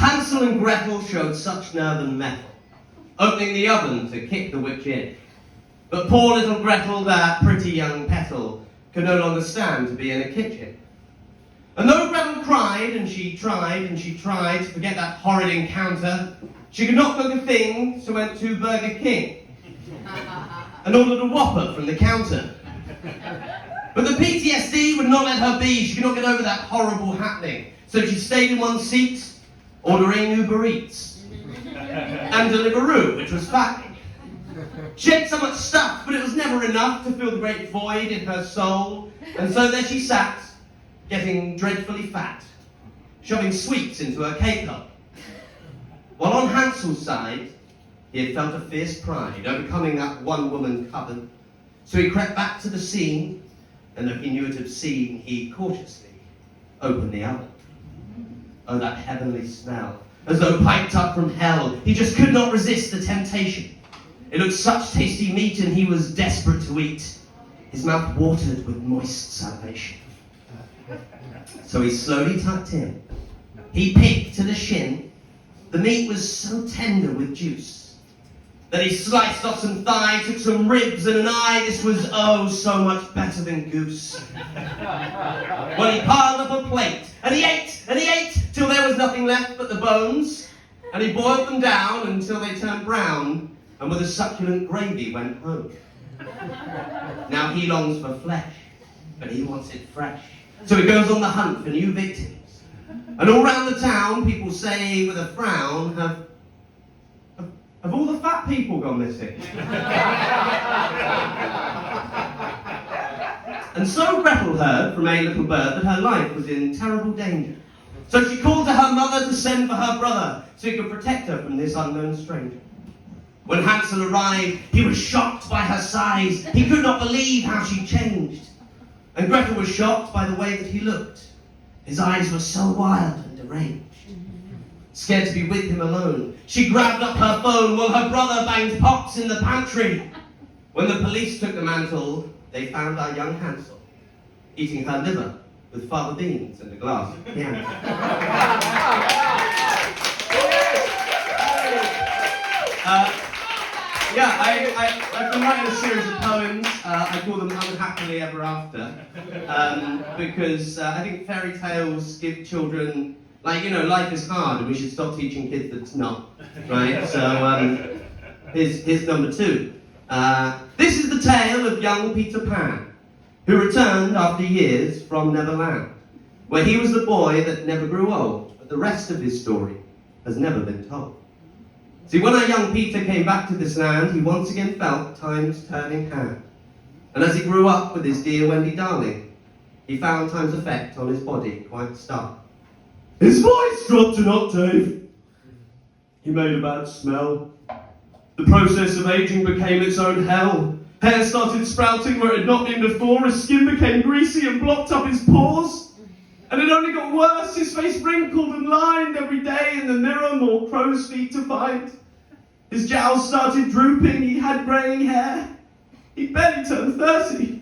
Hansel and Gretel showed such nerve and mettle, opening the oven to kick the witch in. But poor little Gretel, that pretty young petal, could no longer stand to be in a kitchen. And though Gretel cried, and she tried to forget that horrid encounter, she could not cook a thing, so went to Burger King and ordered a Whopper from the counter. But the PTSD would not let her be. She could not get over that horrible happening. So she stayed in one seat, ordering Uber Eats and Deliveroo, which was fattening. She ate so much stuff, but it was never enough to fill the great void in her soul. And so there she sat, getting dreadfully fat, shoving sweets into her K-cup. While on Hansel's side, he had felt a fierce pride, overcoming that one-woman cupboard. So he crept back to the scene, and though he knew it obscene, he cautiously opened the oven. Oh, that heavenly smell, as though piped up from hell. He just could not resist the temptation. It looked such tasty meat, and he was desperate to eat, his mouth watered with moist salivation. So he slowly tucked in. He picked to the shin. The meat was so tender with juice that he sliced off some thigh, took some ribs and an eye. This was, oh, so much better than goose. Well, he piled up a plate, and he ate, till there was nothing left but the bones, and he boiled them down until they turned brown, and with a succulent gravy went home. Now he longs for flesh, but he wants it fresh. So he goes on the hunt for new victims. And all round the town, people say with a frown, have all the fat people gone missing? And so Gretel heard from a little bird that her life was in terrible danger. So she called to her mother to send for her brother, so he could protect her from this unknown stranger. When Hansel arrived, he was shocked by her size. He could not believe how she changed. And Gretel was shocked by the way that he looked. His eyes were so wild and deranged. Scared to be with him alone, she grabbed up her phone while her brother banged pots in the pantry. When the police took the mantle, they found our young Hansel eating her liver with fava beans and a glass of Chianti. I've been writing a series of poems. I call them Unhappily Ever After, because I think fairy tales give children, life is hard and we should stop teaching kids that it's not, right? So here's number 2. This is the tale of young Peter Pan, who returned after years from Neverland, where he was the boy that never grew old, but the rest of his story has never been told. See, when our young Peter came back to this land, he once again felt time's turning hand. And as he grew up with his dear Wendy darling, he found time's effect on his body quite stark. His voice dropped an octave. He made a bad smell. The process of aging became its own hell. Hair started sprouting where it had not been before. His skin became greasy and blocked up his pores. And it only got worse. His face wrinkled and lined every day in the mirror, more crow's feet to find. His jowls started drooping. He had greying hair. He barely turned 30.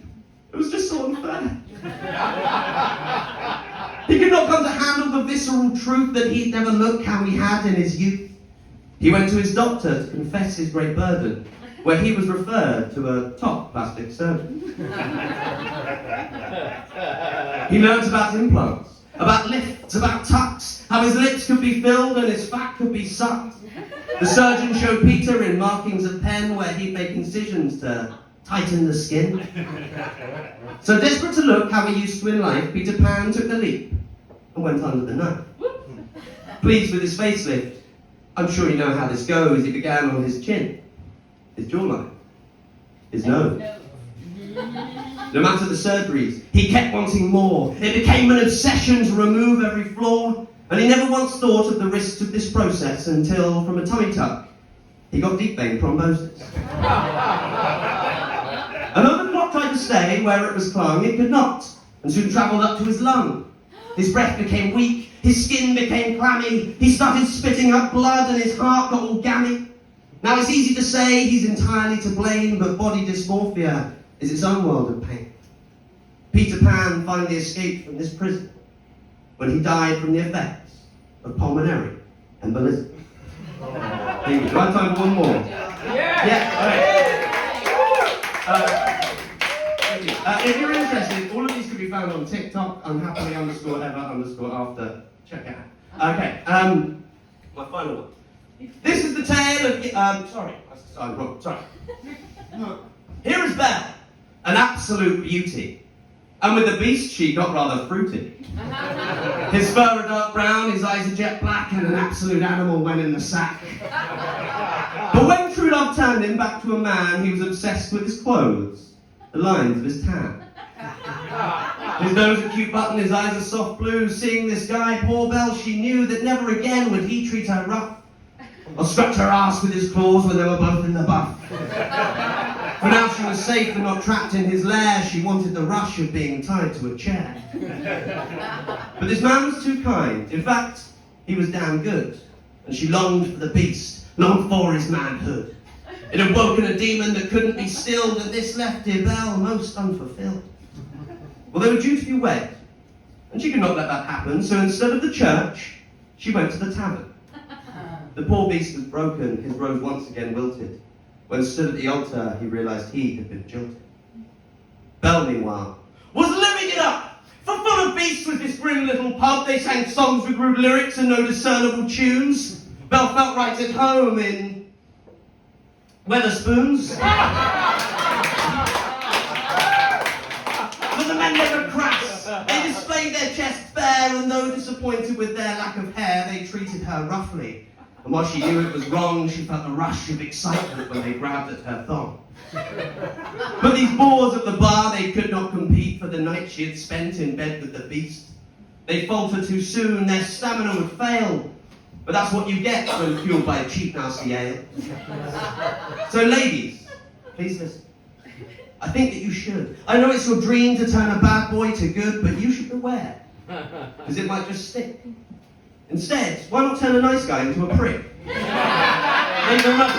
It was just so unfair. He could not come to handle the visceral truth that he'd never looked how he had in his youth. He went to his doctor to confess his great burden, where he was referred to a top plastic surgeon. He learned about implants, about lifts, about tucks, how his lips could be filled and his fat could be sucked. The surgeon showed Peter in markings of pen where he'd make incisions to tighten the skin. So desperate to look how he used to in life, Peter Pan took the leap and went under the knife. Pleased with his facelift, I'm sure you know how this goes. He began on his chin, his jawline, his nose. No matter the surgeries, he kept wanting more. It became an obsession to remove every flaw, and he never once thought of the risks of this process until, from a tummy tuck, he got deep vein thrombosis. And though the clock tried to stay where it was clung, it could not, and soon travelled up to his lung. His breath became weak, his skin became clammy, he started spitting up blood and his heart got all gammy. Now it's easy to say he's entirely to blame, but body dysmorphia is its own world of pain. Peter Pan finally escaped from this prison when he died from the effects of pulmonary and Melissa. Thank you. One time for one more. Yeah, all right. Thank you. If you're interested, all of these can be found on TikTok, Unhappily_Ever_After. Check it out. Okay, my final one. This is the tale of, sorry. Here is Belle, an absolute beauty. And with the beast, she got rather fruity. His fur a dark brown, his eyes a jet black, and an absolute animal when in the sack. But when true love turned him back to a man, he was obsessed with his clothes, the lines of his tan. His nose a cute button, his eyes a soft blue. Seeing this guy, poor Belle, she knew that never again would he treat her rough, or scratch her ass with his claws when they were both in the buff. For now she was safe and not trapped in his lair. She wanted the rush of being tied to a chair. But this man was too kind. In fact, he was damn good. And she longed for the beast, longed for his manhood. It had woken a demon that couldn't be stilled, and this left dear Belle most unfulfilled. Well, they were due to be wed, and she could not let that happen, so instead of the church, she went to the tavern. The poor beast was broken, his rose once again wilted. When stood at the altar, he realised he had been jilted. Belle, meanwhile, was living it up! For full of beasts was this grim little pub. They sang songs with rude lyrics and no discernible tunes. Belle felt right at home in Weatherspoons. But the men never crass. They displayed their chests bare, and though disappointed with their lack of hair, they treated her roughly. And while she knew it was wrong, she felt a rush of excitement when they grabbed at her thong. But these boors at the bar, they could not compete for the night she had spent in bed with the beast. They'd falter too soon, their stamina would fail. But that's what you get when fueled by a cheap, nasty ale. So ladies, please listen. I think that you should. I know it's your dream to turn a bad boy to good, but you should beware. Because it might just stick. Instead, why not turn a nice guy into a prick? Thank you very much.